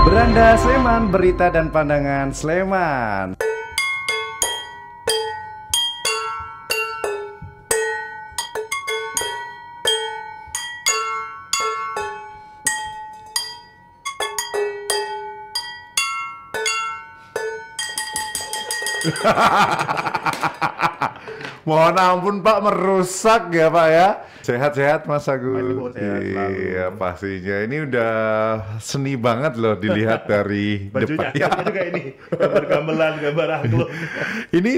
Beranda Sleman, berita dan pandangan Sleman. Mohon ampun Pak, merusak ya Pak ya. Sehat-sehat Mas Agus. Iya pastinya. Ini udah seni banget loh dilihat dari depan. Ya juga ini gambar gamelan, gambar angklung. Ini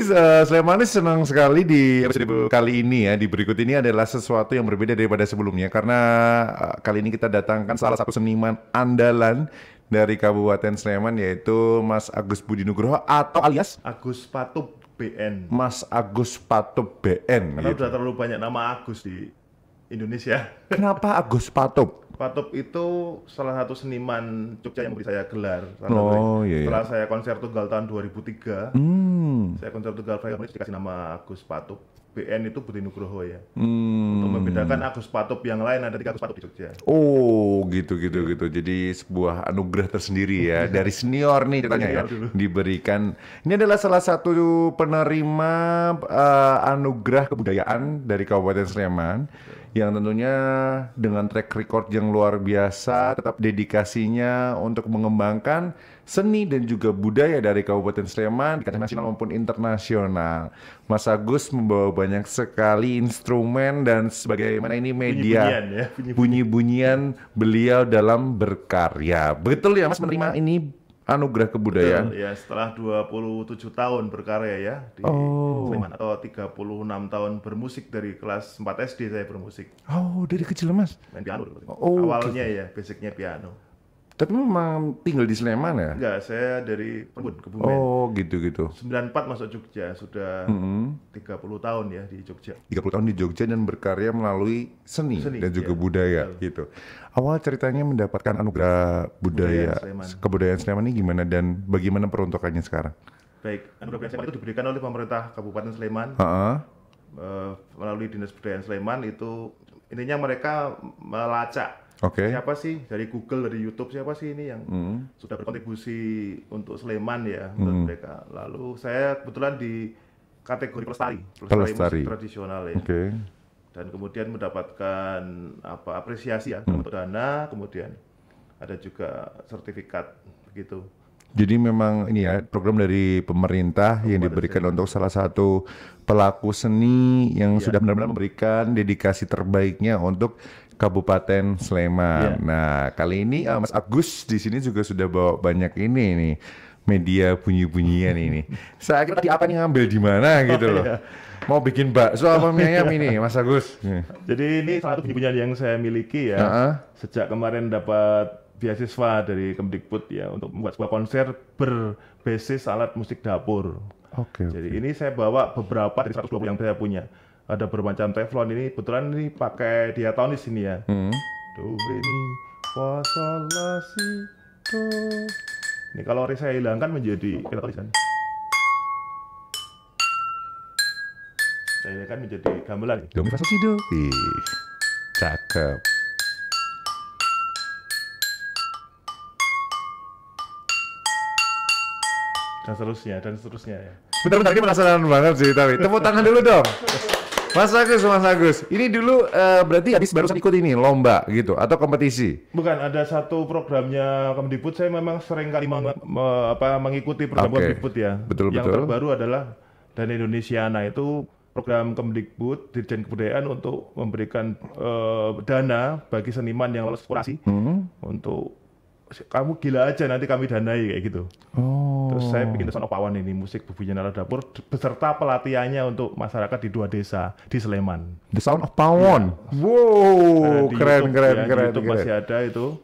Slemanis senang sekali di episode kali ini ya. Di berikut ini adalah sesuatu yang berbeda daripada sebelumnya karena kali ini kita datangkan salah satu seniman andalan dari Kabupaten Sleman, yaitu Mas Agus Budi Nugroho atau alias Agus Patup BN. Mas Agus Patup BN. Karena gitu. udah terlalu banyak nama Agus di Indonesia. Kenapa Agus Patup? Patup itu salah satu seniman Jogja yang beri saya gelar. Oh, iya, Setelah saya konser tunggal tahun 2003, saya konser tunggal Frederick dikasih nama Agus Patup. BN itu Budi Nugroho ya. Untuk membedakan Agus Patup yang lain, ada 3 Agus Patup di Jogja. Oh, gitu. Jadi sebuah anugerah tersendiri ya dari senior nih ceritanya ya. Diberikan. Ini adalah salah satu penerima anugerah kebudayaan dari Kabupaten Sleman yang tentunya dengan track record yang luar biasa, tetap dedikasinya untuk mengembangkan seni dan juga budaya dari Kabupaten Sleman di kancah nasional maupun internasional. Mas Agus membawa banyak sekali instrumen dan sebagaimana ini media bunyi-bunyian beliau dalam berkarya. Betul ya Mas menerima ini anugerah kebudayaan? Betul, ya setelah 27 tahun berkarya ya di Sleman, atau 36 tahun bermusik dari kelas 4 SD saya bermusik. Oh, dari kecil Mas? Main piano dulu. gitu. Awalnya ya, basicnya piano. Tapi memang tinggal di Sleman ya? Enggak, saya dari Kebumen. Oh, gitu. 94 masuk Jogja, sudah 30 tahun ya di Jogja. 30 tahun di Jogja dan berkarya melalui seni dan juga budaya gitu. Awal ceritanya mendapatkan anugerah kebudayaan Sleman ini gimana dan bagaimana peruntukannya sekarang? Baik, anugerah Sleman itu diberikan oleh pemerintah Kabupaten Sleman melalui Dinas Kebudayaan Sleman. Itu intinya mereka melacak siapa sih dari Google, dari YouTube, siapa sih ini yang sudah berkontribusi untuk Sleman ya menurut mereka. Lalu saya kebetulan di kategori pelestari musik tradisional ya. Dan kemudian mendapatkan apresiasi ya untuk dana, kemudian ada juga sertifikat begitu. Jadi memang ini ya program dari pemerintah yang diberikan untuk salah satu pelaku seni yang sudah benar-benar memberikan dedikasi terbaiknya untuk Kabupaten Sleman. Nah, kali ini Mas Agus di sini juga sudah bawa banyak ini nih media bunyi-bunyian ini. Saya kira tadi apa nih ngambil di mana gitu loh. Mau bikin bakso apa mie ayam ini, Mas Agus? Jadi ini salah satu bunyi-bunyian yang saya miliki ya. Sejak kemarin dapat beasiswa dari Kemdikbud ya untuk membuat sebuah konser berbasis alat musik dapur. Jadi ini saya bawa beberapa dari 120 yang saya punya. Ada bermacam teflon, ini kebetulan ini pakai diatonis ini ya. Do, re, mi, fa, sol, la, si, do. Ini kalau saya hilangkan menjadi kita tulisan. Saya hilangkan menjadi gamelan. Do, mi, fa, sol, si, do. Cakep. Dan seterusnya ya. Bentar, ini penasaran banget sih tapi. Tepuk tangan dulu dong. Mas Agus, ini dulu berarti habis barusan ikut ini lomba gitu atau kompetisi? Bukan, ada satu programnya Kemdikbud. Saya memang sering kali mengikuti program Kemdikbud ya. Yang terbaru adalah Dana Indonesiana, itu program Kemdikbud Dirjen Kebudayaan untuk memberikan dana bagi seniman yang lolos kurasi untuk kamu gila aja nanti kami danai kayak gitu. Terus saya bikin The Sound of Pawan ini, musik bebunyian alat dapur beserta pelatihannya untuk masyarakat di 2 desa di Sleman. The Sound of Pawan. Wow, keren. YouTube masih ada itu.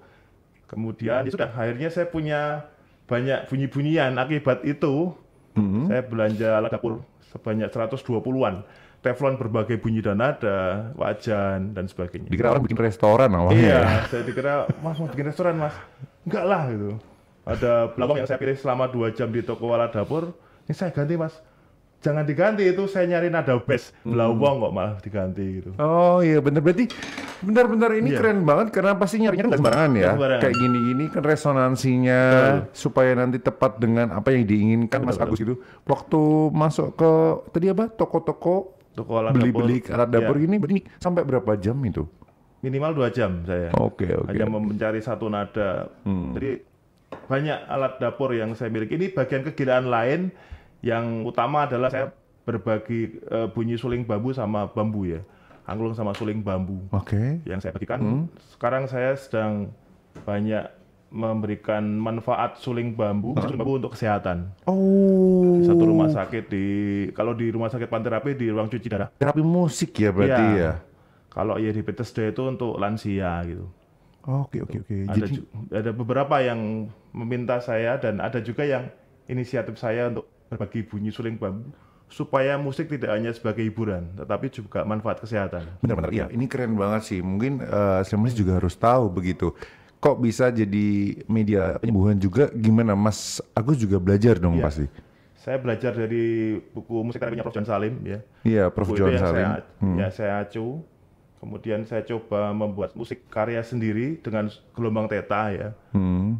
Kemudian ya sudah, akhirnya saya punya banyak bunyi-bunyian. Akibat itu saya belanja alat dapur sebanyak 120-an. Teflon berbagai bunyi dan nada, wajan, dan sebagainya. Dikira orang bikin restoran awalnya. Iya, saya dikira, Mas mau bikin restoran, Mas? Enggak lah, gitu. Ada belakang yang saya pilih selama 2 jam di toko alat dapur, ini saya ganti, Mas. Jangan diganti, itu saya nyari nada bass. Belawong kok malah diganti, gitu. Oh iya, bener. Berarti Bentar-bentar ini keren banget karena pasti nyarinya kan nggak sembarangan ya. Kayak gini-gini kan resonansinya supaya nanti tepat dengan apa yang diinginkan Mas Agus itu. Waktu masuk ke tadi apa toko-toko beli-beli alat dapur ini sampai berapa jam itu? Minimal 2 jam saya. Oke. Hanya mencari satu nada. Jadi banyak alat dapur yang saya miliki. Ini bagian kegilaan lain yang utama adalah saya berbagi bunyi suling bambu sama bambu ya. Angklung sama suling bambu. Yang saya bagikan. Sekarang saya sedang banyak memberikan manfaat suling bambu untuk kesehatan. Di satu rumah sakit kalau di rumah sakit Panterapi di ruang cuci darah. Terapi musik ya berarti ya. Kalau ya di Bethesda itu untuk lansia gitu. Oke. Ada beberapa yang meminta saya dan ada juga yang inisiatif saya untuk berbagi bunyi suling bambu supaya musik tidak hanya sebagai hiburan, tetapi juga manfaat kesehatan. Benar-benar, iya. Ini keren banget sih. Mungkin Selamat juga harus tahu begitu. Kok bisa jadi media penyembuhan juga? Gimana Mas Agus juga belajar dong pasti? Saya belajar dari buku musik terapinya Prof. John Salim ya. Iya, Prof. John Salim. Saya acu. Kemudian saya coba membuat musik karya sendiri dengan gelombang theta ya.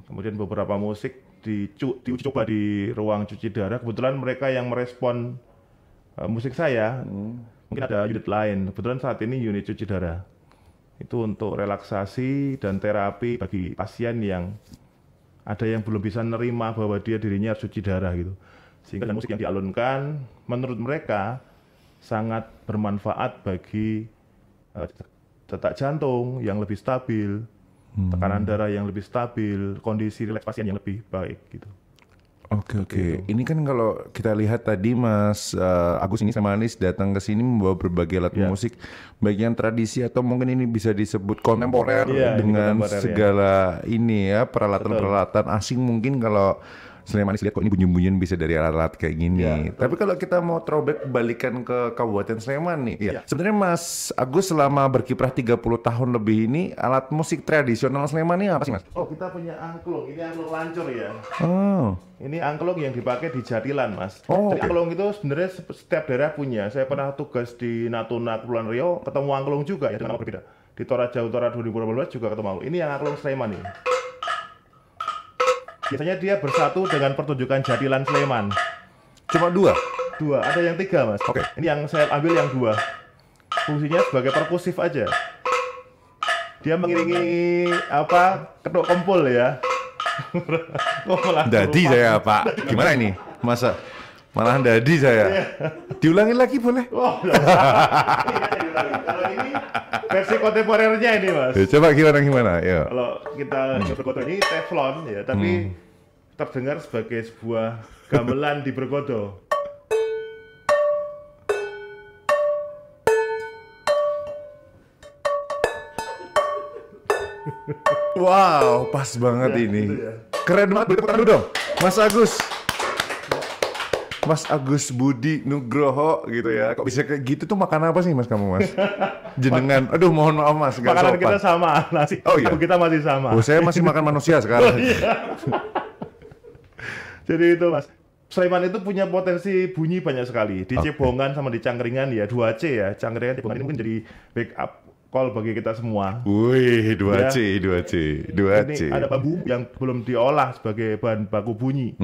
Kemudian beberapa musik diuji coba di ruang cuci darah. Kebetulan mereka yang merespon musik saya, mungkin ada unit lain. Kebetulan saat ini unit cuci darah. Itu untuk relaksasi dan terapi bagi pasien yang ada yang belum bisa nerima bahwa dirinya harus cuci darah gitu. Sehingga musik yang dialunkan menurut mereka sangat bermanfaat bagi detak jantung yang lebih stabil, tekanan darah yang lebih stabil, kondisi rileks pasien yang lebih baik gitu. Oke. Ini kan kalau kita lihat tadi Mas Agus ini sama Anis datang ke sini membawa berbagai alat musik, baik yang tradisi atau mungkin ini bisa disebut kontemporer dengan segala ini ya peralatan-peralatan asing mungkin kalau Sleman lihat kok ini bunyi-bunyian bisa dari alat-alat kayak gini. Tapi kalau kita mau throwback balikan ke Kabupaten Sleman nih. Sebenarnya Mas Agus selama berkiprah 30 tahun lebih ini alat musik tradisional Sleman ini apa sih Mas? Kita punya angklung. Ini angklung lancur ya. Ini angklung yang dipakai di Jatilan Mas. Jadi angklung itu sebenarnya setiap daerah punya. Saya pernah tugas di Natuna, Kepulauan Riau, ketemu angklung juga ya dengan nama berbeda. Di Toraja Utara 2018 juga ketemu. Ini yang angklung Sleman ini. Biasanya dia bersatu dengan pertunjukan Jatilan Sleman. Cuma dua? Dua, ada yang 3 Mas. Ini yang saya ambil yang 2. Fungsinya sebagai perkusif aja. Dia mengiringi ketuk kempul ya. Dadi saya Pak. Gimana ini? Masa malah dadi saya. Diulangi lagi boleh? Kalau ini versi kontemporernya ini Mas. Coba gimana? Ya. Kalau kita bergodo ini teflon ya, tapi terdengar sebagai sebuah gamelan di bergodo. Wow, pas banget ini. Ya. Keren banget, tepuk tangan dulu dong. Mas Agus. Mas Agus Budi Nugroho gitu ya. Kok bisa kayak gitu tuh makan apa sih Mas kamu Mas? Jenengan, aduh mohon maaf Mas. Makanan kita sama, nasi. Kita masih sama. Saya masih makan manusia sekarang. Jadi itu Mas. Sleman itu punya potensi bunyi banyak sekali. Di Cebongan sama di Cangkringan ya 2C ya. Cangkringan Cebongan ini mungkin jadi backup call bagi kita semua. Wih, 2C. Ini ada bambu yang belum diolah sebagai bahan baku bunyi.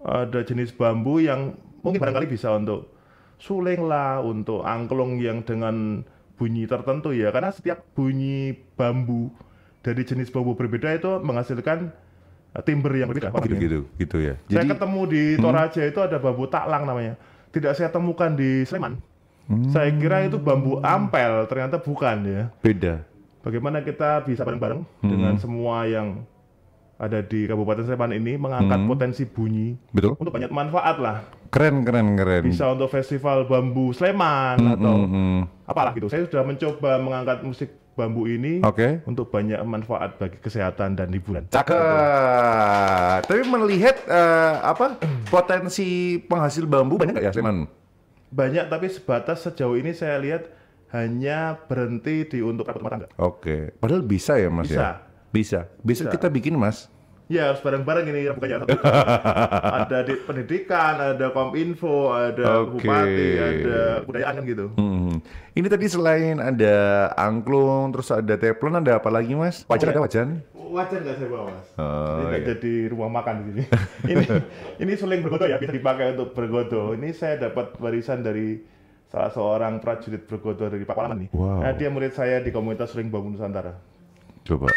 Ada jenis bambu yang mungkin barangkali bisa untuk suling lah, untuk angklung yang dengan bunyi tertentu ya. Karena setiap bunyi bambu dari jenis bambu berbeda itu menghasilkan timbre yang berbeda. Gitu ya. Saya ketemu di Toraja itu ada bambu taklang namanya. Tidak saya temukan di Sleman. Saya kira itu bambu ampel, ternyata bukan ya. Beda. Bagaimana kita bisa bareng-bareng dengan semua yang ada di Kabupaten Sleman ini mengangkat potensi bunyi untuk banyak manfaat lah. Keren. Bisa untuk festival bambu Sleman atau apalah gitu. Saya sudah mencoba mengangkat musik bambu ini untuk banyak manfaat bagi kesehatan dan hiburan. Cakep. Tapi melihat potensi penghasil bambu banyak nggak ya Sleman? Banyak, tapi sebatas sejauh ini saya lihat hanya berhenti di untuk rumah tangga. Padahal bisa ya Mas ya? Bisa kita bikin Mas. Ya harus bareng-bareng ini bukannya satu. Ada di pendidikan, ada kominfo, ada bupati, ada budayaan kan gitu. Ini tadi selain ada angklung, terus ada teflon, ada apa lagi Mas? Wajan ada wajan? Wajan nggak saya bawa Mas. Ini nggak jadi rumah makan di sini. ini suling bergodo ya, bisa dipakai untuk bergodo. Ini saya dapat warisan dari salah seorang prajurit bergodo dari Pak Palaman nih. Wow. Nah, dia murid saya di komunitas suling bambu Nusantara. Coba.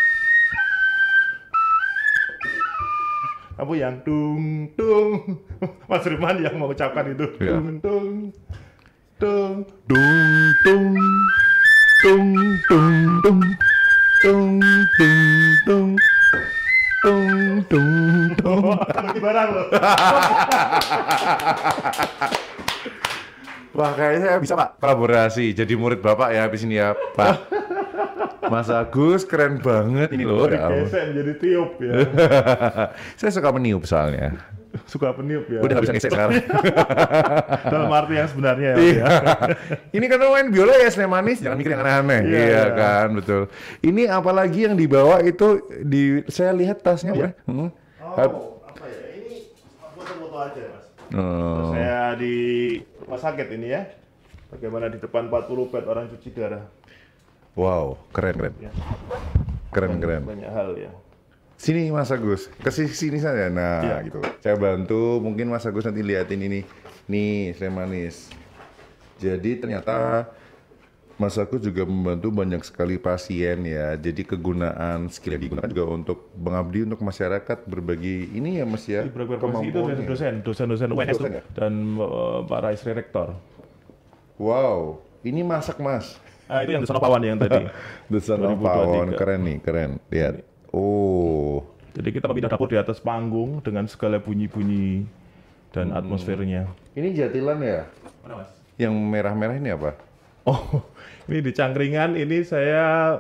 Apa yang tung tung, Mas Firman yang mengucapkan itu. Ya. Tung tung tung Dung tung tung tung tung tung tung tung tung tung. Bagi barang loh. Wah, kayaknya saya bisa Pak kolaborasi jadi murid Bapak ya habis ini ya Pak. Mas Agus keren banget ini loh. Gesek menjadi tiup ya. Saya suka meniup soalnya. Suka peniup ya. Udah nggak bisa gesek sekarang. Dalam arti yang sebenarnya ya. Iya. Ini kan main biola ya Seni Manis, jangan mikir yang aneh-aneh. Iya kan, betul. Ini apalagi yang dibawa itu saya lihat tasnya ya. Oh, apa ya? Ini foto-foto aja Mas. Saya di rumah sakit ini ya. Bagaimana di depan 40 bed orang cuci darah. Wow, keren. Ya. Keren. Banyak hal ya. Sini Mas Agus, ke sini saja. Nah, gitu. Saya bantu, mungkin Mas Agus nanti liatin ini. Nih, Seni Manis. Jadi ternyata Mas Agus juga membantu banyak sekali pasien ya. Jadi kegunaan skill yang digunakan juga untuk mengabdi untuk masyarakat, berbagi ini ya Mas ya. Berprofesi itu dosen-dosen UNS ya? dan para istri rektor. Wow, ini masak Mas. Itu yang Dusun Pawan yang tadi. Dusun Pawon, keren nih, keren. Lihat. Oh. Jadi kita pindah dapur di atas panggung dengan segala bunyi-bunyi dan atmosfernya. Ini jatilan ya? Mana Mas? Yang merah-merah ini apa? Oh, ini di Cangkringan ini saya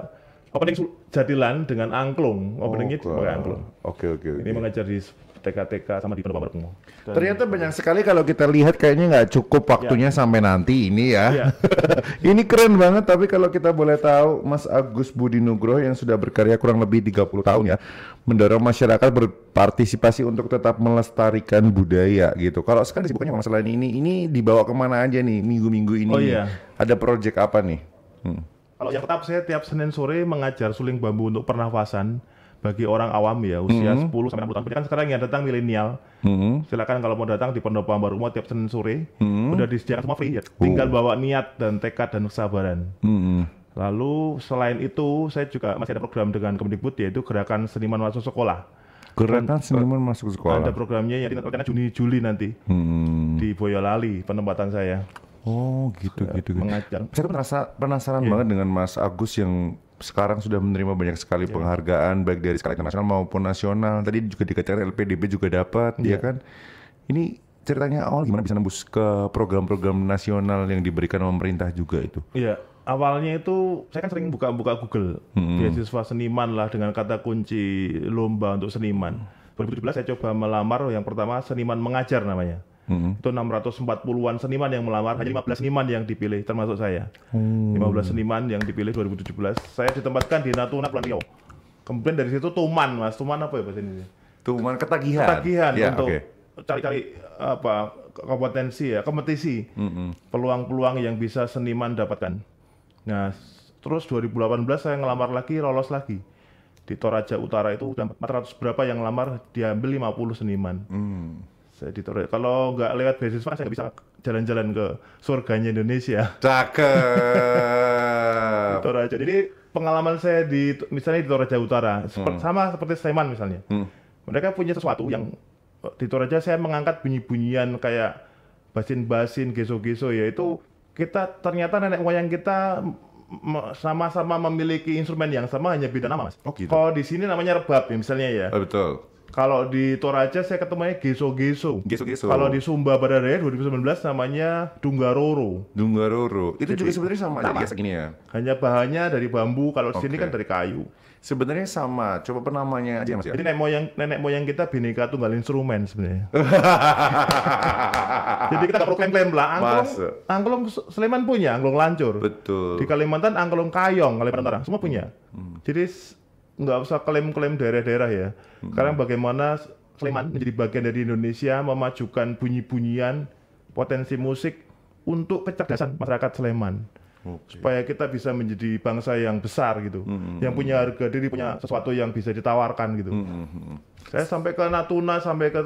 opening jatilan dengan angklung. Openingnya pakai angklung. Oke. Ini mengajar di TK sama di Pondok Bambu. Ternyata banyak sekali kalau kita lihat kayaknya nggak cukup waktunya sampai nanti ini ya. Ini keren banget, tapi kalau kita boleh tahu Mas Agus Budi Nugroho yang sudah berkarya kurang lebih 30 tahun ya, mendorong masyarakat berpartisipasi untuk tetap melestarikan budaya gitu. Kalau sekarang disibuknya masalah ini dibawa kemana aja nih minggu-minggu ini? Oh iya. Ada project apa nih? Kalau yang tetap saya tiap Senin sore mengajar suling bambu untuk pernafasan bagi orang awam ya usia 10 sampai 60 tahun. Kan sekarang yang datang milenial. Silakan kalau mau datang di Pondok Bambu tiap Senin sore. Udah disediakan semua free ya. Tinggal bawa niat dan tekad dan kesabaran. Lalu selain itu saya juga masih ada program dengan Kemdikbud yaitu Gerakan Seniman Masuk Sekolah. Gerakan Seniman Masuk Sekolah. Ada programnya yang karena Juni-Juli nanti di Boyolali penempatan saya. Oh gitu. Mengajar. Saya penasaran banget dengan Mas Agus yang sekarang sudah menerima banyak sekali penghargaan baik dari skala internasional maupun nasional. Tadi juga dikatakan LPDB juga dapat, ya kan? Ini ceritanya awal gimana bisa nembus ke program-program nasional yang diberikan pemerintah juga itu? Iya, awalnya itu saya kan sering buka-buka Google beasiswa seniman lah dengan kata kunci lomba untuk seniman. 2017 saya coba melamar yang pertama seniman mengajar namanya. Itu 640-an seniman yang melamar, hanya 15 seniman yang dipilih, termasuk saya. 15 seniman yang dipilih 2017. Saya ditempatkan di Natuna, Pulau Riau. Kemudian dari situ Tuman, Mas. Tuman apa ya bahasa Indonesia? Tuman ketagihan. Ketagihan untuk cari-cari apa kompetensi ya, kompetisi. Peluang-peluang yang bisa seniman dapatkan. Nah, terus 2018 saya ngelamar lagi, lolos lagi. Di Toraja Utara itu udah 400 berapa yang ngelamar, diambil 50 seniman. Saya ditaruh. Kalau nggak lewat beasiswa, saya nggak bisa jalan-jalan ke surganya Indonesia. Cakep. Toraja. Jadi pengalaman saya misalnya di Toraja Utara, sama seperti Sleman misalnya. Mereka punya sesuatu yang di Toraja saya mengangkat bunyi-bunyian kayak basin-basin, geso-geso, yaitu kita ternyata nenek moyang kita sama-sama memiliki instrumen yang sama, hanya beda nama, Mas. Oh, gitu. Kalau di sini namanya rebab ya misalnya ya. Betul. Kalau di Toraja saya ketemunya geso-geso. Geso-geso. Kalau di Sumba Badadaya 2019 namanya Dunggaroro. Itu juga sebenarnya sama aja gini ya. Hanya bahannya dari bambu, kalau di sini kan dari kayu. Sebenarnya sama, coba penamanya aja Mas ya. Jadi nenek moyang kita bineka tunggal instrumen sebenarnya. Jadi kita nggak perlu klaim-klaim lah. Angklung Sleman punya, angklung lancur. Betul. Di Kalimantan angklung kayong, Kalimantan Utara semua punya. Jadi nggak usah klaim-klaim daerah-daerah ya. Sekarang bagaimana Sleman menjadi bagian dari Indonesia, memajukan bunyi-bunyian, potensi musik untuk kecerdasan masyarakat Sleman. supaya kita bisa menjadi bangsa yang besar gitu, yang punya harga diri, punya sesuatu yang bisa ditawarkan gitu. Saya sampai ke Natuna, sampai ke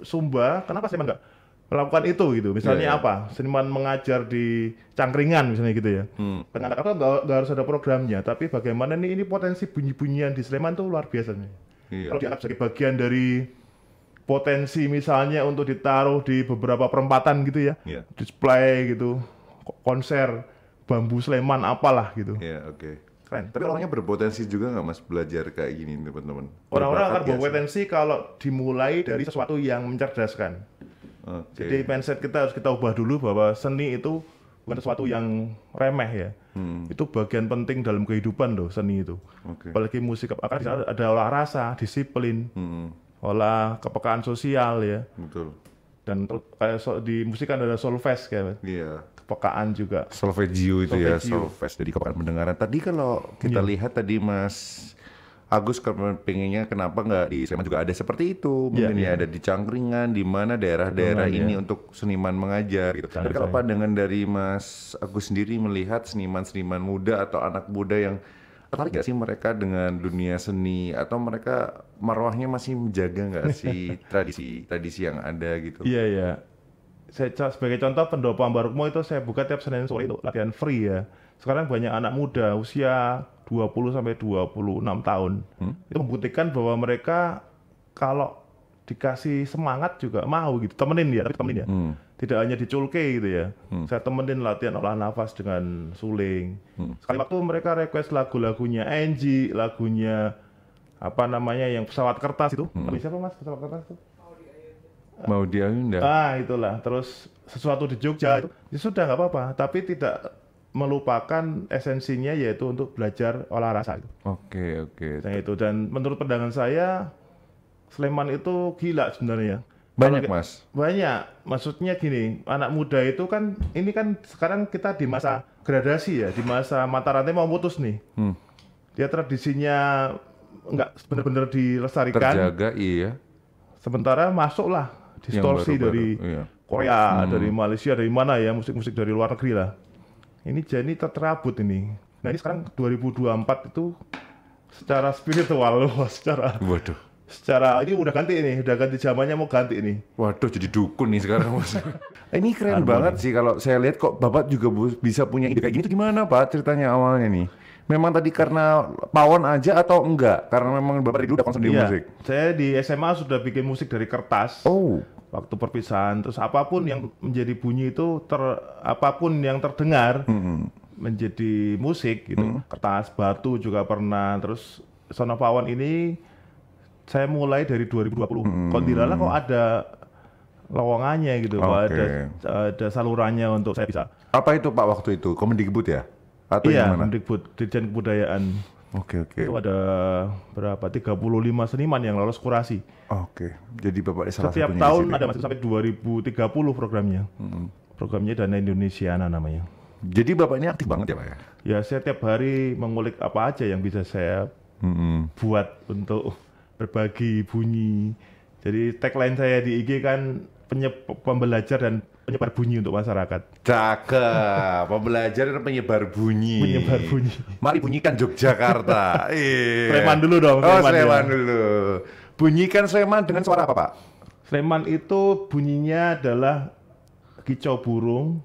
Sumba, kenapa saya nggak melakukan itu gitu? Misalnya apa? Seniman mengajar di Cangkringan misalnya gitu ya. Kenapa nggak harus ada programnya? Tapi bagaimana nih, ini potensi bunyi-bunyian di Sleman tuh luar biasa nih. Kalau dianggap sebagai bagian dari potensi misalnya untuk ditaruh di beberapa perempatan gitu ya, display gitu, konser bambu Sleman apalah gitu. Keren. Tapi orangnya berpotensi juga nggak Mas belajar kayak gini teman-teman? Orang-orang akan berpotensi kalau dimulai dari sesuatu yang mencerdaskan. Jadi mindset kita harus kita ubah dulu bahwa seni itu bukan sesuatu yang remeh ya. Itu bagian penting dalam kehidupan loh, seni itu. Apalagi musik, akan ada olah rasa, disiplin, olah kepekaan sosial ya. Betul. Dan kayak di musik kan ada solfege kayak. Kepekaan juga. Solfeggio itu ya, solfege dari kepekaan pendengaran. Tadi kalau kita lihat tadi Mas Agus pengennya kenapa nggak di Sleman juga ada seperti itu, mungkin ada di Cangkringan, di mana daerah-daerah ini untuk seniman mengajar gitu. Tapi kalau pandangan dari Mas Agus sendiri melihat seniman-seniman muda atau anak muda yang tertarik nggak sih mereka dengan dunia seni, atau mereka marwahnya masih menjaga nggak sih tradisi yang ada gitu? Iya. Saya sebagai contoh Pendopo Ambarukmo itu saya buka tiap Senin sore itu latihan free ya. Sekarang banyak anak muda usia 20 sampai 26 tahun. Itu membuktikan bahwa mereka kalau dikasih semangat juga mau gitu, temenin ya, tapi temenin ya. Tidak hanya diculke gitu ya. Saya temenin latihan olah nafas dengan suling. Sekali waktu mereka request lagu-lagunya Angie, lagunya apa namanya yang pesawat kertas itu. Siapa Mas pesawat kertas itu? Maudy Ayunda. Itulah. Terus sesuatu di Jogja itu ya sudah nggak apa-apa, tapi tidak melupakan esensinya yaitu untuk belajar olah rasa. Oke. Nah itu, dan menurut pandangan saya Sleman itu gila sebenarnya. Banyak Mas. Banyak. Maksudnya gini, anak muda itu kan ini kan sekarang kita di masa gradasi ya, di mata rantai mau putus nih. Dia tradisinya nggak benar-benar dilestarikan. Terjaga, iya. Sementara masuklah distorsi dari Korea, dari Malaysia, dari mana ya, musik-musik dari luar negeri lah. Ini jadi terabut ini. Nah ini sekarang 2024 itu secara spiritual, secara ini udah ganti zamannya, mau ganti ini. Waduh, jadi dukun nih sekarang Mas. Ini keren banget sih kalau saya lihat, kok Bapak juga bisa punya ide kayak gini. Itu gimana Pak ceritanya awalnya nih? Memang tadi karena pawon aja atau enggak? Karena memang Bapak dulu udah konsen di musik? Saya di SMA sudah bikin musik dari kertas. Waktu perpisahan, terus apapun yang menjadi bunyi itu, apapun yang terdengar menjadi musik gitu. Kertas, batu juga pernah. Terus Sound of Pawon ini saya mulai dari 2020. Kok dirala kok ada lowongannya gitu, ada salurannya untuk saya bisa. Apa itu Pak waktu itu? Kemendikbud ya? Atau Kemendikbud, Dirjen Kebudayaan. Itu ada berapa? 35 seniman yang lolos kurasi. Jadi Bapak salah setiap tahun ada, masih sampai 2030 programnya. Programnya Dana Indonesiana namanya. Jadi Bapak ini aktif banget ya Pak ya? Ya, saya tiap hari mengulik apa aja yang bisa saya buat untuk berbagi bunyi. Jadi tagline saya di IG kan pembelajar dan penyebar bunyi untuk masyarakat. Cakep, pembelajar dan penyebar bunyi. Mari bunyikan Yogyakarta. Sleman dulu dong. Sleman dulu. Bunyikan Sleman dengan suara apa Pak? Sleman itu bunyinya adalah kicau burung,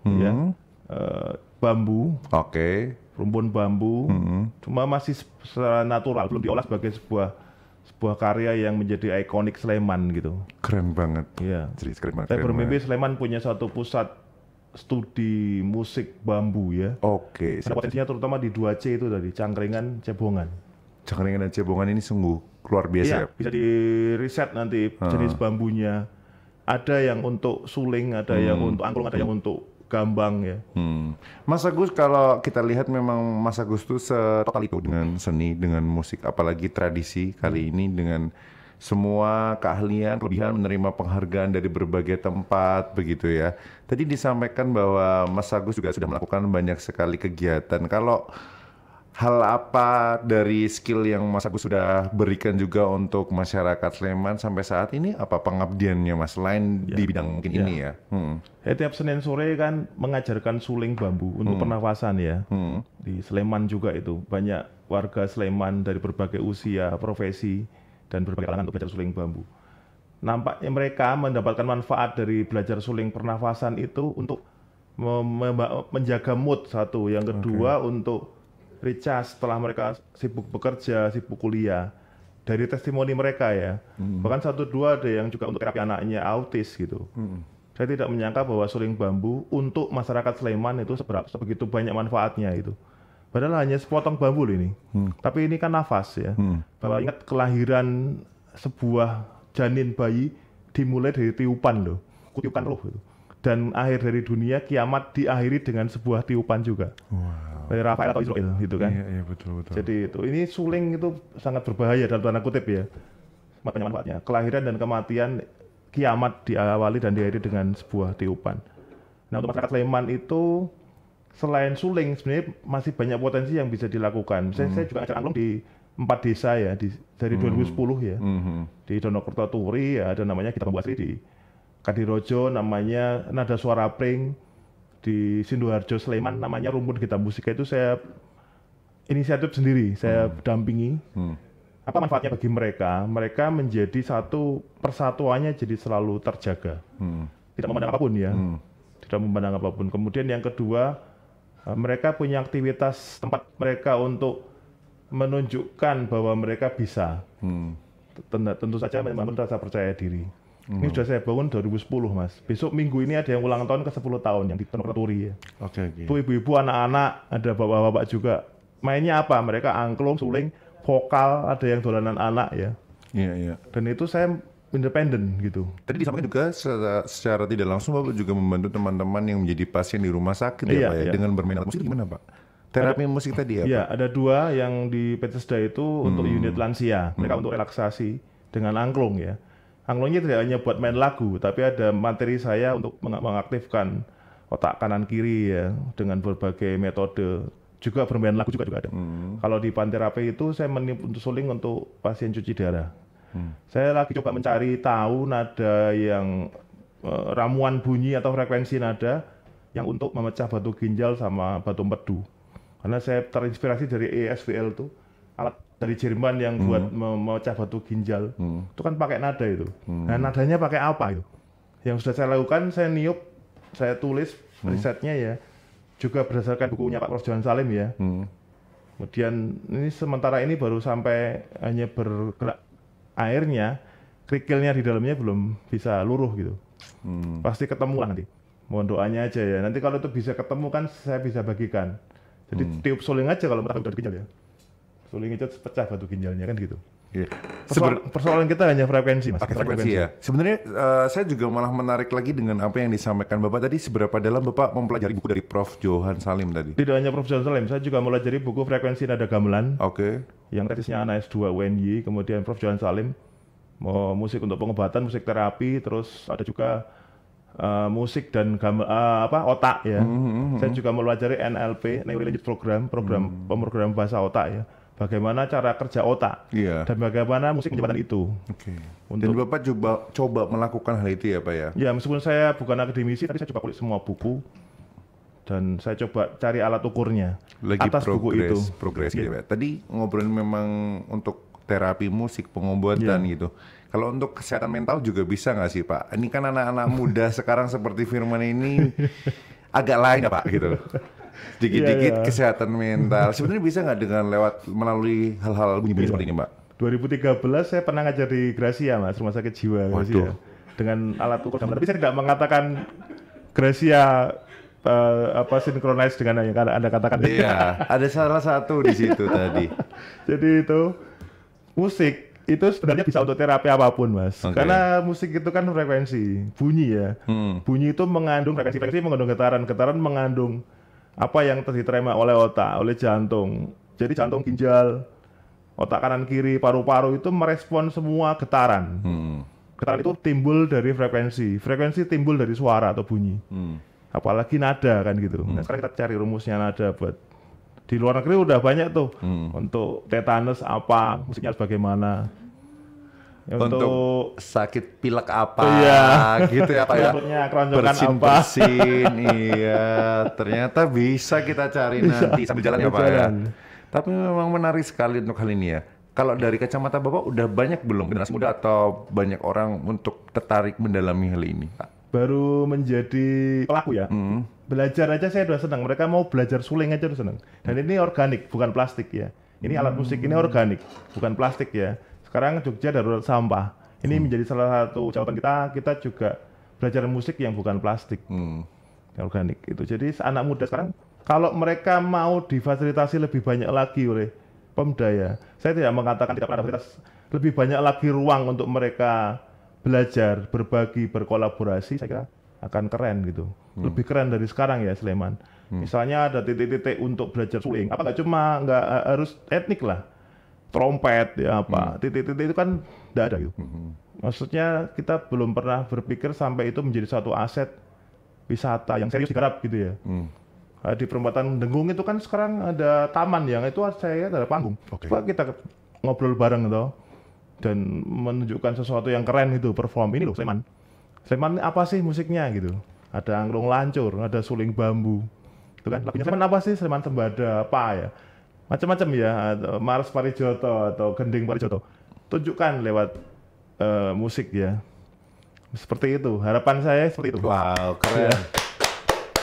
bambu. Rumpun bambu. Cuma masih secara natural, belum diolah sebagai sebuah karya yang menjadi ikonik Sleman gitu. Keren banget. Iya. Keren banget. Saya bermimpi Sleman punya satu pusat studi musik bambu ya. Ada potensinya terutama di 2C itu tadi, Cangkringan, Cebongan. Cangkringan dan Cebongan ini sungguh luar biasa. Bisa di riset nanti jenis bambunya. Ada yang untuk suling, ada yang untuk angklung, ada yang untuk gambang ya. Mas Agus, kalau kita lihat memang Mas Agus tuh setotal itu dengan seni, dengan musik, apalagi tradisi kali ini dengan semua keahlian, kelebihan, menerima penghargaan dari berbagai tempat begitu ya. Tadi disampaikan bahwa Mas Agus juga sudah melakukan banyak sekali kegiatan. Kalau hal apa dari skill yang Mas Agus sudah berikan juga untuk masyarakat Sleman sampai saat ini, apa pengabdiannya Mas selain di bidang mungkin ini ya? Tiap Senin sore kan mengajarkan suling bambu untuk pernafasan ya. Di Sleman juga itu banyak warga Sleman dari berbagai usia, profesi dan berbagai kalangan untuk belajar suling bambu. Nampaknya mereka mendapatkan manfaat dari belajar suling pernafasan itu untuk menjaga mood satu, yang kedua untuk recharge setelah mereka sibuk bekerja, sibuk kuliah. Dari testimoni mereka ya, bahkan 1-2 ada yang juga untuk terapi anaknya autis gitu. Saya tidak menyangka bahwa suling bambu untuk masyarakat Sleman itu sebegitu banyak manfaatnya itu. Padahal hanya sepotong bambu ini, tapi ini kan nafas ya. Bahwa ingat kelahiran sebuah janin bayi dimulai dari tiupan loh, kutiupan roh itu. Dan akhir dari dunia kiamat diakhiri dengan sebuah tiupan juga. Wow. Dari Rafael atau Israel gitu kan. Iya, betul. Jadi itu ini suling itu sangat berbahaya dalam tanda kutip ya. Banyak manfaatnya. Kelahiran dan kematian kiamat diawali dan diakhiri dengan sebuah tiupan. Nah, untuk masyarakat Sleman itu selain suling sebenarnya masih banyak potensi yang bisa dilakukan. Saya juga ngajar angklung di 4 desa ya dari 2010 ya. Di Donokerto Turi ya ada namanya Gitar Bambu Asli, di Kadirojo namanya Nada Suara Pring, di Sidoarjo Sleman namanya Rumpun Gitar Musika. Itu saya inisiatif sendiri, saya dampingi. Apa manfaatnya bagi mereka? Mereka menjadi satu, persatuannya jadi selalu terjaga. Tidak memandang apapun ya. Tidak memandang apapun. Kemudian yang kedua, mereka punya aktivitas tempat mereka untuk menunjukkan bahwa mereka bisa. Tentu saja membangun rasa percaya diri. Ini sudah saya bangun 2010 Mas. Besok minggu ini ada yang ulang tahun ke 10 tahun yang di Donokerto Turi ya. Itu ibu-ibu, anak-anak, ada bapak-bapak juga. Mainnya apa? Mereka angklung, suling, vokal, ada yang dolanan anak ya. Iya. Dan itu saya independen gitu. Tadi disampaikan juga secara tidak langsung Bapak juga membantu teman-teman yang menjadi pasien di rumah sakit ya Pak ya, dengan bermain alat musik. Gimana Pak? Terapi musik tadi ya Pak? Iya, ada 2 yang di Bethesda itu untuk unit lansia. Mereka untuk relaksasi dengan angklung ya. Angklungnya tidak hanya buat main lagu, tapi ada materi saya untuk mengaktifkan otak kanan kiri ya dengan berbagai metode. Juga bermain lagu juga ada. Kalau di panterapi itu saya untuk suling untuk pasien cuci darah. Saya lagi coba mencari tahu nada yang ramuan bunyi atau frekuensi nada yang untuk memecah batu ginjal sama batu empedu. Karena saya terinspirasi dari ESVL itu, alat dari Jerman yang buat memecah batu ginjal. Itu kan pakai nada itu. Nah, nadanya pakai apa itu? Yang sudah saya lakukan, saya niup, saya tulis risetnya ya. Juga berdasarkan bukunya Pak Prof. Johan Salim ya. Kemudian ini sementara ini baru sampai hanya bergerak airnya, kerikilnya di dalamnya belum bisa luruh gitu. Pasti ketemu lah nanti. Mohon doanya aja ya. Nanti kalau itu bisa ketemu kan saya bisa bagikan. Jadi tiup suling aja kalau merasa ginjal ya. Suling itu pecah batu ginjalnya kan gitu. Persoalan kita hanya frekuensi Mas. Frekuensi ya. Sebenarnya saya juga malah menarik lagi dengan apa yang disampaikan Bapak tadi, seberapa dalam Bapak mempelajari buku dari Prof. Johan Salim tadi. Tidak hanya Prof. Johan Salim, saya juga mempelajari buku Frekuensi Nada Gamelan. Yang tesisnya anak S2 UNY, kemudian Prof. Johan Salim musik untuk pengobatan, musik terapi, terus ada juga musik dan otak ya. Saya juga mempelajari NLP, Neuro Language program bahasa otak ya. Bagaimana cara kerja otak dan bagaimana musik menciptakan itu. Dan Bapak coba melakukan hal itu ya Pak ya? Ya, meskipun saya bukan akademisi, tapi saya coba kulik semua buku dan saya coba cari alat ukurnya atas buku itu. Progres gitu ya. Tadi ngobrolin memang untuk terapi musik, pengobatan gitu. Kalau untuk kesehatan mental juga bisa nggak sih Pak? Ini kan anak-anak muda sekarang seperti Firman ini agak lain ya Pak gitu. Sedikit-sedikit kesehatan mental. Sebenarnya bisa nggak dengan melalui hal-hal bunyi-bunyi seperti ini Mbak? 2013 saya pernah ngajar di Gracia Mas, rumah sakit jiwa Gracia. Dengan alat ukur gamelan. Tapi saya tidak mengatakan Gracia synchronize dengan yang Anda katakan. Iya, ada salah satu di situ tadi. Jadi itu musik itu sebenarnya bisa untuk terapi apapun Mas. Karena musik itu kan frekuensi, bunyi ya. Bunyi itu mengandung frekuensi mengandung getaran mengandung apa yang diterima oleh otak, oleh jantung. Jadi jantung, ginjal, otak kanan kiri, paru-paru itu merespon semua getaran. Getaran itu timbul dari frekuensi timbul dari suara atau bunyi. Apalagi nada kan gitu. Nah, sekarang kita cari rumusnya nada buat Di luar negeri udah banyak tuh untuk tetanus apa, musiknya harus bagaimana. Untuk sakit pilek apa, gitu ya Pak ya. Bersin-bersin, iya. Ternyata bisa kita cari nanti sambil jalan ya Pak ya. Tapi memang menarik sekali untuk hal ini ya. Kalau dari kacamata Bapak udah banyak belum generasi muda atau banyak orang untuk tertarik mendalami hal ini Pak? Baru menjadi pelaku ya. Belajar aja saya udah senang. Mereka mau belajar suling aja udah senang. Dan ini organik, bukan plastik ya. Ini alat musik ini organik, bukan plastik ya. Sekarang Jogja darurat sampah. Ini menjadi salah satu jawaban kita juga belajar musik yang bukan plastik. Yang organik itu. Jadi anak muda sekarang kalau mereka mau difasilitasi lebih banyak lagi oleh Pemda ya. Saya tidak mengatakan tidak pernah fasilitas, lebih banyak lagi ruang untuk mereka belajar, berbagi, berkolaborasi, saya kira akan keren gitu. Lebih keren dari sekarang ya Sleman. Misalnya ada titik-titik untuk belajar suling. Apa nggak harus etnik lah. Trompet ya apa. Titik-titik itu kan nggak ada gitu. Maksudnya kita belum pernah berpikir sampai itu menjadi satu aset wisata yang serius digarap gitu ya. Di perempatan Dengung itu kan sekarang ada taman yang itu saya ada panggung. Coba kita ngobrol bareng gitu. Dan menunjukkan sesuatu yang keren itu, perform ini loh Sleman. Sleman apa sih musiknya gitu? Ada angklung lancur, ada suling bambu. Itu kan lagunya Sleman apa sih? Sleman Sembada apa ya? Macam-macam ya, atau Mars Parijoto atau Gending Parijoto. Tunjukkan lewat musik ya. Seperti itu, harapan saya seperti itu. Wow, keren.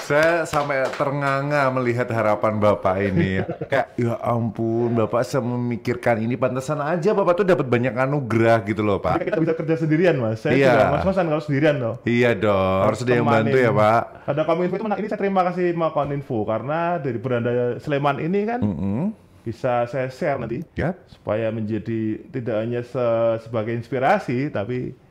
Saya sampai ternganga melihat harapan Bapak ini. Kayak ya ampun, Bapak memikirkan ini, pantesan aja Bapak tuh dapat banyak anugerah gitu loh Pak. Kita bisa kerja sendirian Mas. Saya juga mas-masan kalau sendirian loh. Iya dong, harus ada yang bantu ya Pak. Ada Kominfo itu ini saya terima kasih sama Kominfo karena dari beranda Sleman ini kan bisa saya share nanti supaya menjadi tidak hanya sebagai inspirasi tapi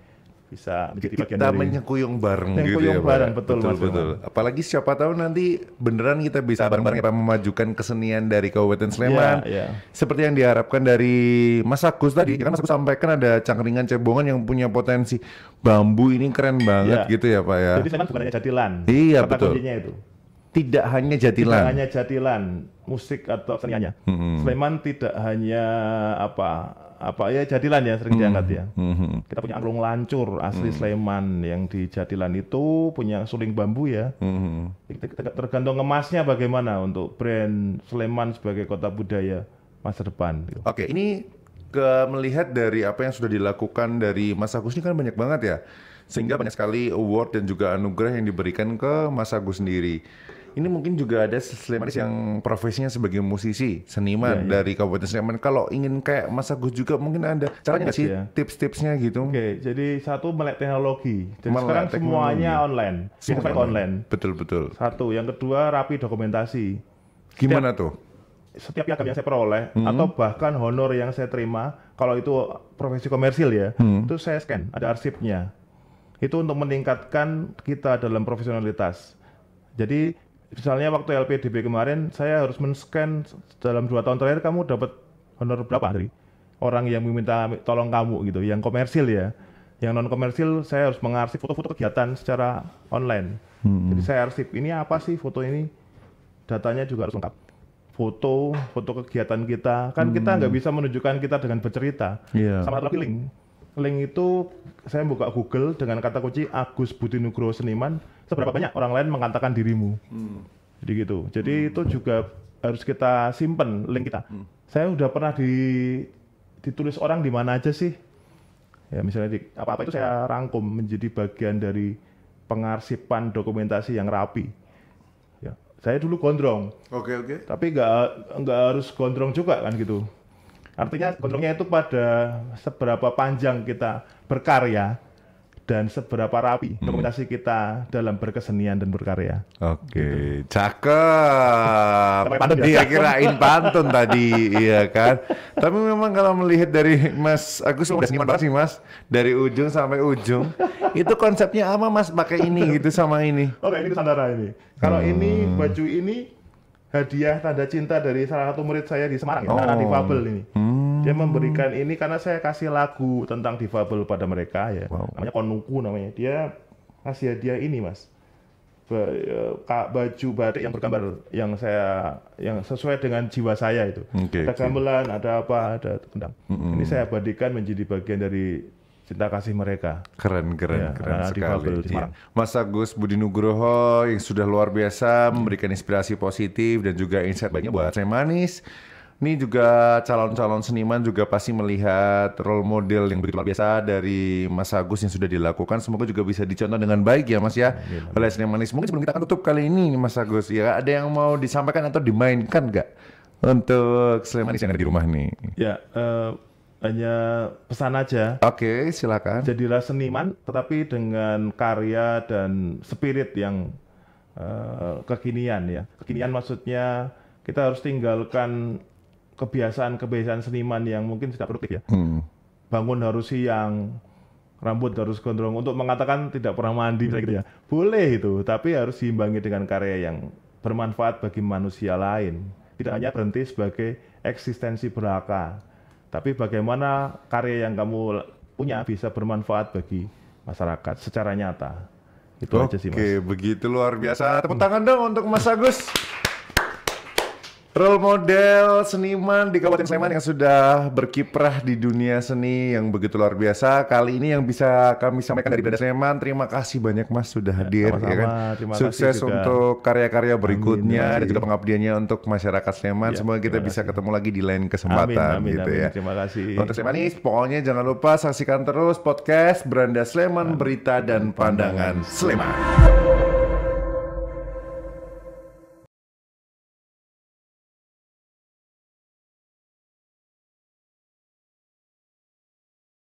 bisa menjadi bagian kita dari menyekuyung bareng gitu ya bareng, Pak. Betul. Apalagi siapa tahu nanti beneran kita bisa bareng-bareng memajukan kesenian dari Kabupaten Sleman. Seperti yang diharapkan dari Mas Agus tadi, kan Mas Agus sampaikan ada Cangkringan Cebongan yang punya potensi bambu ini keren banget gitu ya Pak ya. Jadi Sleman bukan hanya jatilan. Iya betul. Itu. Tidak hanya jatilan. Tidak hanya jatilan musik atau seniannya. Sleman tidak hanya apa ya jatilan ya sering diangkat ya. Kita punya angklung lancur asli Sleman yang di jatilan itu punya suling bambu ya. Tergantung emasnya bagaimana untuk brand Sleman sebagai kota budaya masa depan. Oke, ini melihat dari apa yang sudah dilakukan dari Mas Agus ini kan banyak banget ya. Sehingga banyak sekali award dan juga anugerah yang diberikan ke Mas Agus sendiri. Ini mungkin juga ada Slemanis yang profesinya sebagai musisi, seniman dari Kabupaten Sleman. Kalau ingin kayak Mas Agus juga mungkin ada caranya nggak sih tips-tipsnya gitu? Oke, jadi satu melek teknologi. Jadi sekarang semuanya online. Semua online. Betul. Satu, yang kedua rapi dokumentasi. Gimana tuh? Setiap piagam yang saya peroleh atau bahkan honor yang saya terima, kalau itu profesi komersil ya, itu saya scan, ada arsipnya. Itu untuk meningkatkan kita dalam profesionalitas. Jadi misalnya waktu LPDB kemarin, saya harus men-scan dalam 2 tahun terakhir kamu dapat honor berapa dari orang yang meminta tolong kamu gitu, yang komersil ya. Yang non komersil saya harus mengarsip foto-foto kegiatan secara online. Jadi saya arsip ini apa sih foto ini, datanya juga harus lengkap. Foto kegiatan kita, kan kita nggak bisa menunjukkan kita dengan bercerita. Sama lagi link itu saya buka Google dengan kata kunci Agus Budi Nugroho Seniman, seberapa banyak orang lain mengatakan dirimu. Jadi gitu. Jadi itu juga harus kita simpen link kita. Saya udah pernah ditulis orang di mana aja sih. Ya misalnya apa-apa itu saya rangkum menjadi bagian dari pengarsipan dokumentasi yang rapi. Ya, saya dulu gondrong. Oke. Tapi nggak harus gondrong juga kan gitu. Artinya gondrongnya itu pada seberapa panjang kita berkarya dan seberapa rapi dokumentasi kita dalam berkesenian dan berkarya. Oke, cakep. Dia kirain pantun tadi, iya kan. Tapi memang kalau melihat dari Mas Agus udah seniman banget sih Mas, dari ujung sampai ujung. Itu konsepnya apa Mas pakai ini gitu sama ini? Oke, ini Nusantara ini. Kalau ini baju ini hadiah tanda cinta dari salah satu murid saya di Semarang, anak difabel ini. Dia memberikan ini karena saya kasih lagu tentang difabel pada mereka ya. Namanya Konuku namanya. Dia kasih hadiah ini Mas. baju batik yang bergambar yang sesuai dengan jiwa saya itu. Ada gamelan, ada apa, ada kendang. Ini saya abadikan menjadi bagian dari cinta kasih mereka. Keren sekali. Ya. Mas Agus Budi Nugroho yang sudah luar biasa memberikan inspirasi positif dan juga insight banyak buat saya manis. Ini juga calon-calon seniman juga pasti melihat role model yang begitu luar biasa dari Mas Agus yang sudah dilakukan. Semoga juga bisa dicontoh dengan baik ya Mas ya oleh senimanis. Mungkin sebelum kita akan tutup kali ini Mas Agus ya, ada yang mau disampaikan atau dimainkan nggak untuk senimanis yang ada di rumah nih? Ya, hanya pesan aja. Oke, silakan. Jadilah seniman tetapi dengan karya dan spirit yang kekinian ya. Kekinian maksudnya kita harus tinggalkan kebiasaan seniman yang mungkin tidak produktif ya. Bangun harus siang, rambut harus gondrong, untuk mengatakan tidak pernah mandi gitu ya. Boleh itu, tapi harus diimbangi dengan karya yang bermanfaat bagi manusia lain. Tidak hanya berhenti sebagai eksistensi belaka, tapi bagaimana karya yang kamu punya bisa bermanfaat bagi masyarakat secara nyata. Itu aja sih Mas. Oke, begitu luar biasa. Tepuk tangan dong untuk Mas Agus. Role model seniman di Kabupaten Sleman yang sudah berkiprah di dunia seni yang begitu luar biasa. Kali ini yang bisa kami sampaikan dari Branda Sleman. Terima kasih banyak Mas sudah hadir. Sama-sama. Ya kan? Sukses untuk karya-karya berikutnya dan juga pengabdiannya untuk masyarakat Sleman. Semoga kita bisa ketemu lagi di lain kesempatan. Amin. Ya. Terima kasih. Untuk Slemanis, pokoknya jangan lupa saksikan terus podcast Branda Sleman, Berita dan Pandangan Sleman.